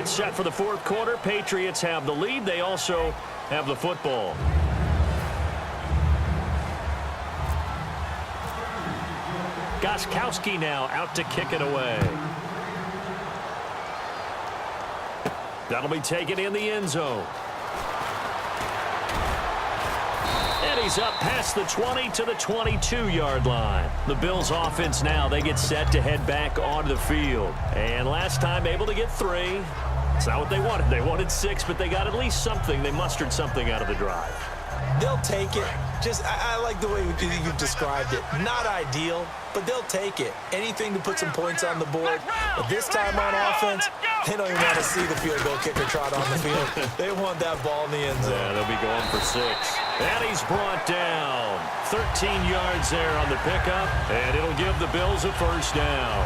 It's set for the fourth quarter. Patriots have the lead. They also have the football. Gostkowski now out to kick it away. That'll be taken in the end zone. And he's up past the 20 to the 22-yard line. The Bills offense now, they get set to head back onto the field. And last time able to get 3. It's not what they wanted. They wanted 6, but they got at least something. They mustered something out of the drive. They'll take it. I like the way you've described it. Not ideal, but they'll take it. Anything to put some points on the board. But this time on offense, they don't even want to see the field goal kicker trot on the field. They want that ball in the end zone. Yeah, they'll be going for 6. And he's brought down. 13 yards there on the pickup, and it'll give the Bills a first down.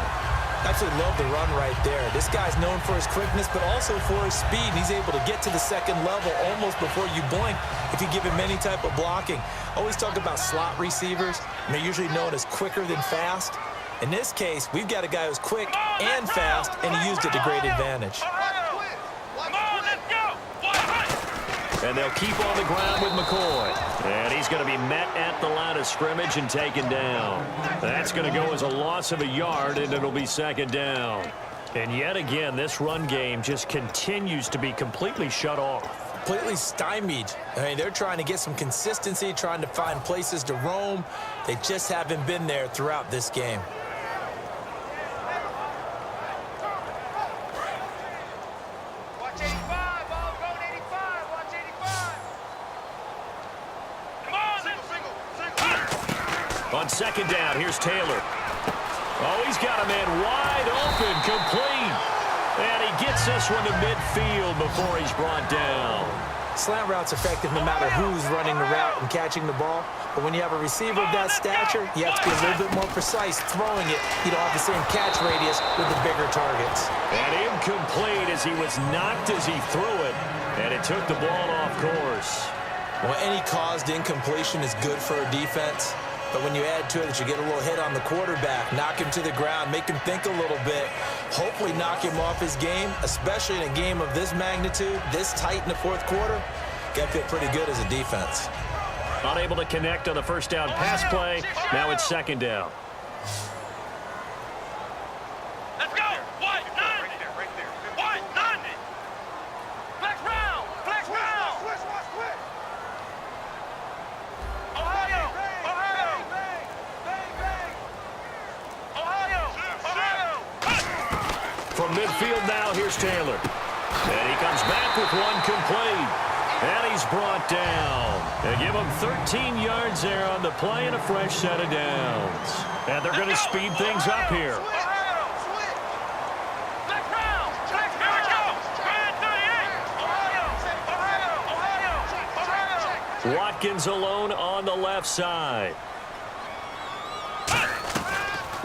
Absolutely love the run right there. This guy's known for his quickness, but also for his speed. He's able to get to the second level almost before you blink if you give him any type of blocking. Always talk about slot receivers, and they're usually known as quicker than fast. In this case, we've got a guy who's quick and fast, and he used it to great advantage. And they'll keep on the ground with McCoy. And he's going to be met at the line of scrimmage and taken down. That's going to go as a loss of a yard, and it'll be second down. And yet again, this run game just continues to be completely shut off. Completely stymied. I mean, they're trying to get some consistency, trying to find places to roam. They just haven't been there throughout this game. On second down, here's Taylor. Oh, he's got a man wide open, complete. And he gets this one to midfield before he's brought down. Slant route's effective no matter who's running the route and catching the ball. But when you have a receiver of that stature, you have to be a little bit more precise throwing it. You don't have the same catch radius with the bigger targets. And incomplete as he was knocked as he threw it. And it took the ball off course. Well, any caused incompletion is good for a defense. But when you add to it that you get a little hit on the quarterback, knock him to the ground, make him think a little bit, hopefully knock him off his game, especially in a game of this magnitude, this tight in the fourth quarter, got to feel pretty good as a defense. Unable to connect on the first down pass play. Now it's second down. Let's go. What? None. Right there. What? None. Flex round. Flex round. Switch. Ohio. From midfield now, here's Taylor. And he comes back with one complete. And he's brought down. They give him 13 yards there on the play and a fresh set of downs. And they're going to speed things up here. Watkins alone on the left side.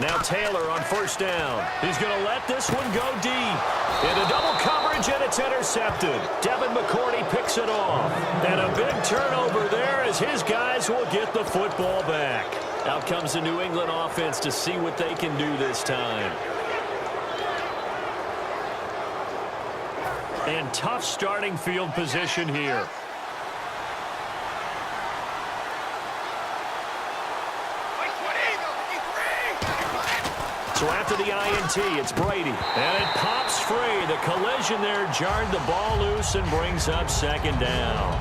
Now Taylor on first down. He's going to let this one go deep. Into double coverage, and it's intercepted. Devin McCourty picks it off. And a big turnover there as his guys will get the football back. Out comes the New England offense to see what they can do this time. And tough starting field position here. So after the INT, it's Brady. And it pops free. The collision there jarred the ball loose and brings up second down.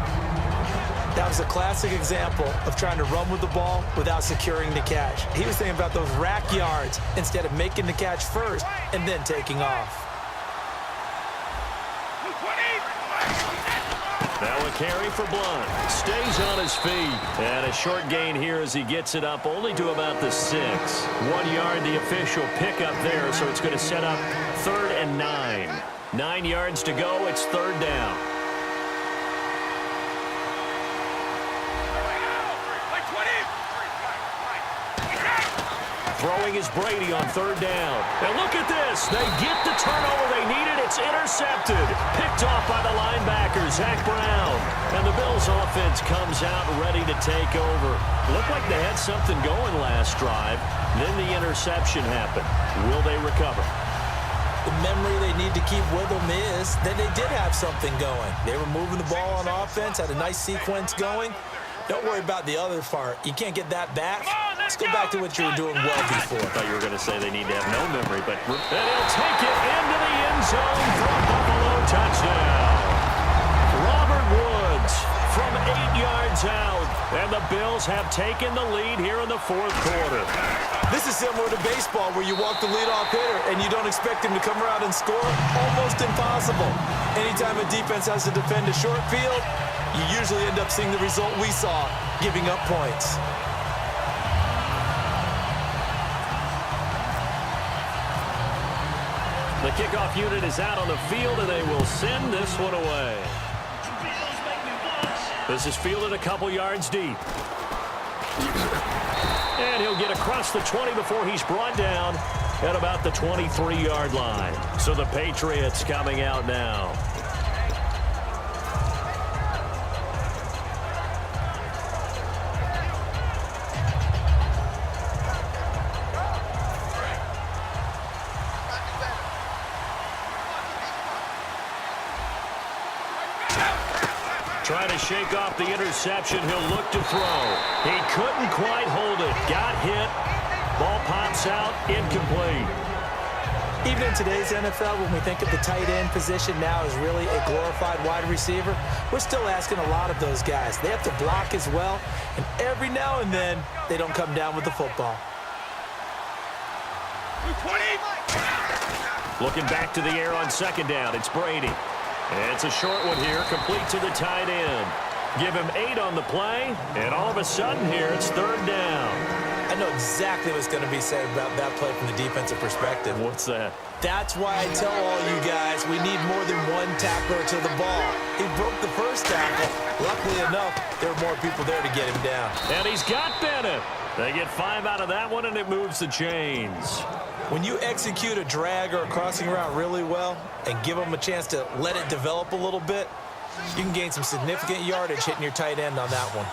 That was a classic example of trying to run with the ball without securing the catch. He was thinking about those rack yards instead of making the catch first and then taking off. Now a carry for Blunt. Stays on his feet. And a short gain here as he gets it up only to about the 6. 1 yard, the official pickup there, so it's going to set up 3rd and 9. 9 yards to go. It's 3rd down. Throwing is Brady on 3rd down. And look at this. They get the turnover they needed. It's intercepted. Picked off by the linebacker, Zach Brown. And the Bills offense comes out ready to take over. Looked like they had something going last drive. Then the interception happened. Will they recover? The memory they need to keep with them is that they did have something going. They were moving the ball on offense, had a nice sequence going. Don't worry about the other part. You can't get that back. Let's go back to what you were doing well before. I thought you were going to say they need to have no memory, but and he'll take it into the end zone for a Buffalo touchdown. Robert Woods from 8 yards out, and the Bills have taken the lead here in the fourth quarter. This is similar to baseball where you walk the leadoff hitter and you don't expect him to come around and score. Almost impossible. Anytime a defense has to defend a short field, you usually end up seeing the result we saw, giving up points. The kickoff unit is out on the field, and they will send this one away. This is fielded a couple yards deep. And he'll get across the 20 before he's brought down at about the 23-yard line. So the Patriots coming out now. Trying to shake off the interception. He'll look to throw. He couldn't quite hold it. Got hit. Ball pops out. Incomplete. Even in today's NFL, when we think of the tight end position now as really a glorified wide receiver, we're still asking a lot of those guys. They have to block as well, and every now and then, they don't come down with the football. Looking back to the air on second down. It's Brady. It's a short one here, complete to the tight end. Give him 8 on the play, and all of a sudden here, it's third down. I know exactly what's going to be said about that play from the defensive perspective. What's that? That's why I tell all you guys we need more than one tackler to the ball. He broke the first tackle. Luckily enough, there were more people there to get him down. And he's got Bennett. They get 5 out of that one, and it moves the chains. When you execute a drag or a crossing route really well and give them a chance to let it develop a little bit, you can gain some significant yardage hitting your tight end on that one.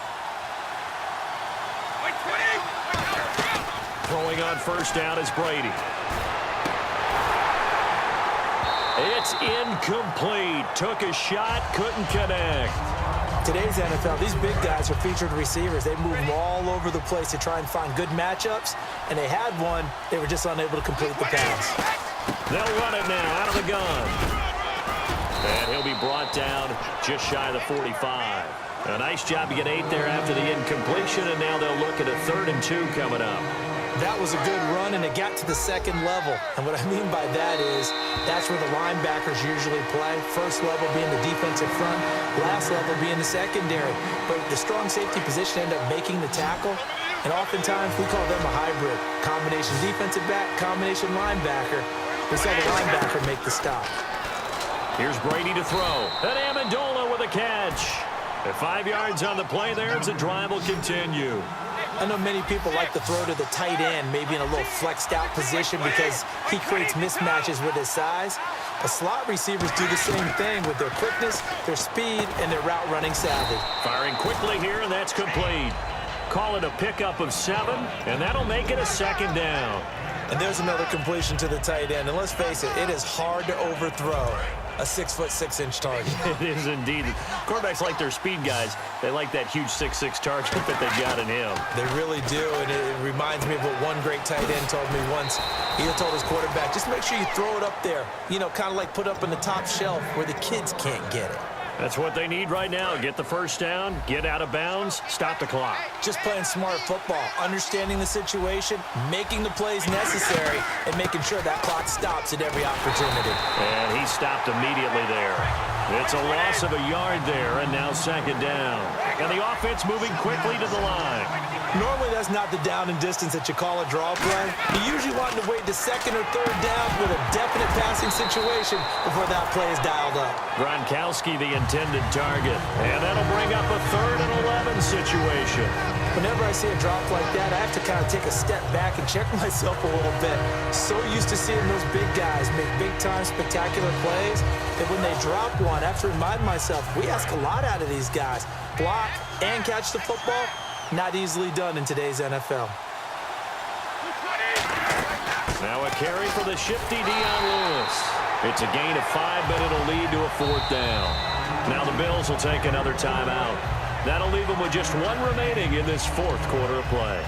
Throwing on first down is Brady. It's incomplete. Took a shot, couldn't connect. Today's NFL, these big guys are featured receivers. They move all over the place to try and find good matchups, and they had one. They were just unable to complete the pass. They'll run it now out of the gun. And he'll be brought down just shy of the 45. A nice job to get 8 there after the incompletion, and now they'll look at a 3rd and 2 coming up. That was a good run, and it got to the second level. And what I mean by that is that's where the linebackers usually play. First level being the defensive front, last level being the secondary. But the strong safety position ended up making the tackle, and oftentimes we call them a hybrid. Combination defensive back, combination linebacker. We saw the linebacker make the stop. Here's Brady to throw. And Amendola with a catch. At 5 yards on the play there, as the drive will continue. I know many people like to throw to the tight end, maybe in a little flexed out position because he creates mismatches with his size. But slot receivers do the same thing with their quickness, their speed, and their route running savvy. Firing quickly here, and that's complete. Call it a pickup of 7, and that'll make it a 2nd down. And there's another completion to the tight end. And let's face it, it is hard to overthrow a 6'6" target. It is indeed. Quarterbacks like their speed guys. They like that huge 6'6" target that they got in him. They really do, and it reminds me of what one great tight end told me once. He told his quarterback, just make sure you throw it up there. You know, kind of like put up on the top shelf where the kids can't get it. That's what they need right now. Get the first down, get out of bounds, stop the clock. Just playing smart football, understanding the situation, making the plays necessary, and making sure that clock stops at every opportunity. And he stopped immediately there. It's a loss of a yard there, and now 2nd down. And the offense moving quickly to the line. Normally, that's not the down and distance that you call a draw play. You usually want to wait to 2nd or 3rd down with a definite passing situation before that play is dialed up. Gronkowski, the intended target. And that'll bring up a 3rd and 11 situation. Whenever I see a drop like that, I have to kind of take a step back and check myself a little bit. So used to seeing those big guys make big-time spectacular plays that when they drop one, I have to remind myself, we ask a lot out of these guys. Block and catch the football, not easily done in today's NFL. Now a carry for the shifty Dion Lewis. It's a gain of 5, but it'll lead to a 4th down. Now the Bills will take another timeout. That'll leave them with just 1 remaining in this 4th quarter of play.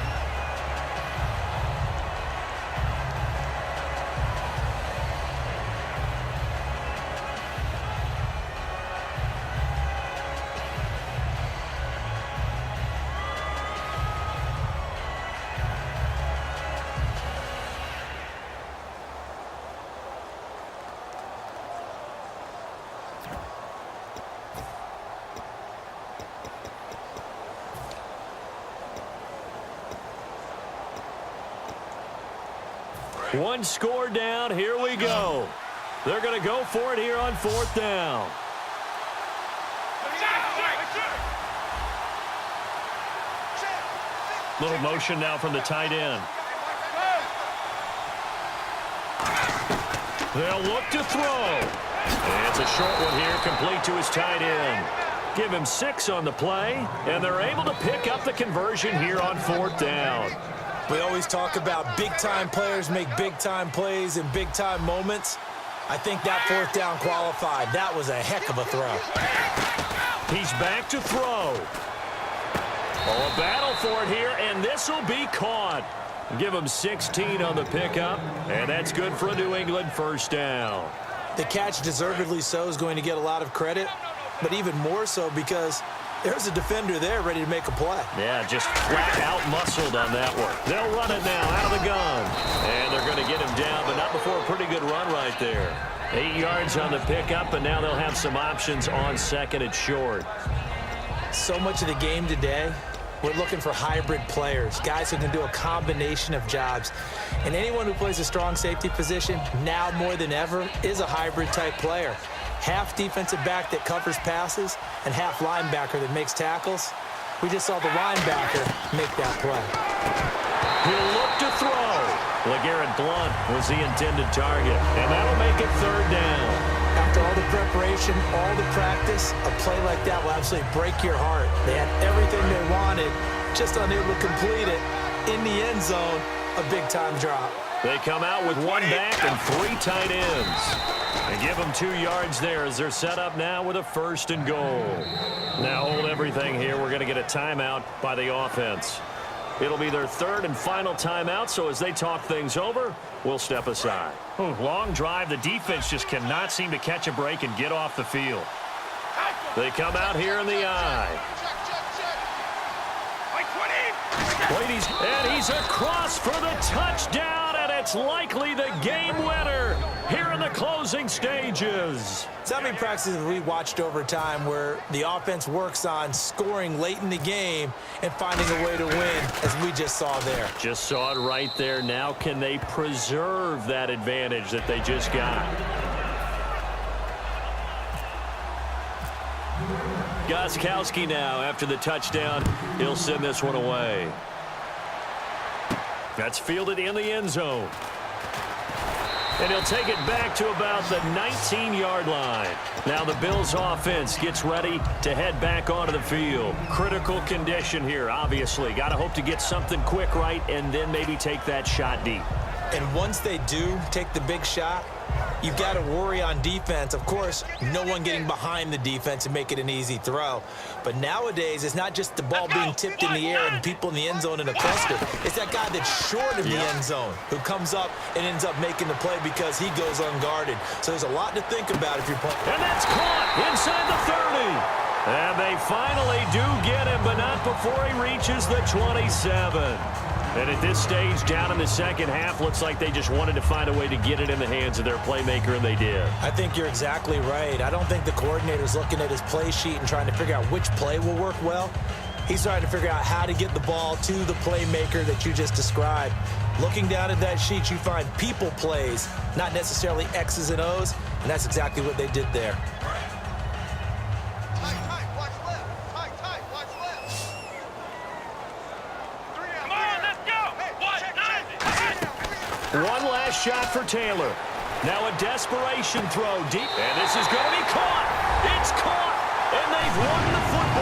One score down. Here we go. They're going to go for it here on 4th down. Little motion now from the tight end. They'll look to throw. And it's a short one here, complete to his tight end. Give him 6 on the play, and they're able to pick up the conversion here on 4th down. We always talk about big-time players make big-time plays in big-time moments. I think that 4th down qualified. That was a heck of a throw. He's back to throw. Oh, a battle for it here, and this will be caught. Give him 16 on the pickup, and that's good for a New England 1st down. The catch, deservedly so, is going to get a lot of credit, but even more so because there's a defender there ready to make a play. Yeah, just flat out muscled on that one. They'll run it now out of the gun. And they're going to get him down, but not before a pretty good run right there. 8 yards on the pickup, and now they'll have some options on 2nd and short. So much of the game today, we're looking for hybrid players, guys who can do a combination of jobs. And anyone who plays a strong safety position, now more than ever, is a hybrid type player. Half defensive back that covers passes and half linebacker that makes tackles. We just saw the linebacker make that play. He'll look to throw. LeGarrette Blount was the intended target, and that'll make it 3rd down. After all the preparation, all the practice, a play like that will absolutely break your heart. They had everything they wanted, just unable to complete it. In the end zone, a big-time drop. They come out with 1 back and 3 tight ends. And give them 2 yards there as they're set up now with a 1st and goal. Now hold everything here. We're going to get a timeout by the offense. It'll be their 3rd and final timeout, so as they talk things over, we'll step aside. Long drive. The defense just cannot seem to catch a break and get off the field. They come out here in the eye. Ladies, and he's across for the touchdown, and it's likely the game winner here in the closing stages. So many practices we watched over time where the offense works on scoring late in the game and finding a way to win, as we just saw there. Just saw it right there. Now can they preserve that advantage that they just got? Gostkowski now after the touchdown. He'll send this one away. That's fielded in the end zone. And he'll take it back to about the 19-yard line. Now the Bills offense gets ready to head back onto the field. Critical condition here, obviously. Got to hope to get something quick right and then maybe take that shot deep. And once they do take the big shot, you've got to worry on defense. Of course, no one getting behind the defense and make it an easy throw. But nowadays, it's not just the ball being tipped in the air and people in the end zone in a cluster. It's that guy that's short of the end zone who comes up and ends up making the play because he goes unguarded. So there's a lot to think about if you're playing. And that's caught inside the 30. And they finally do get him, but not before he reaches the 27. And at this stage, down in the second half, looks like they just wanted to find a way to get it in the hands of their playmaker, and they did. I think you're exactly right. I don't think the coordinator's looking at his play sheet and trying to figure out which play will work well. He's trying to figure out how to get the ball to the playmaker that you just described. Looking down at that sheet, you find people plays, not necessarily X's and O's, and that's exactly what they did there. One last shot for Taylor. Now a desperation throw deep. And this is going to be caught. It's caught. And they've won the football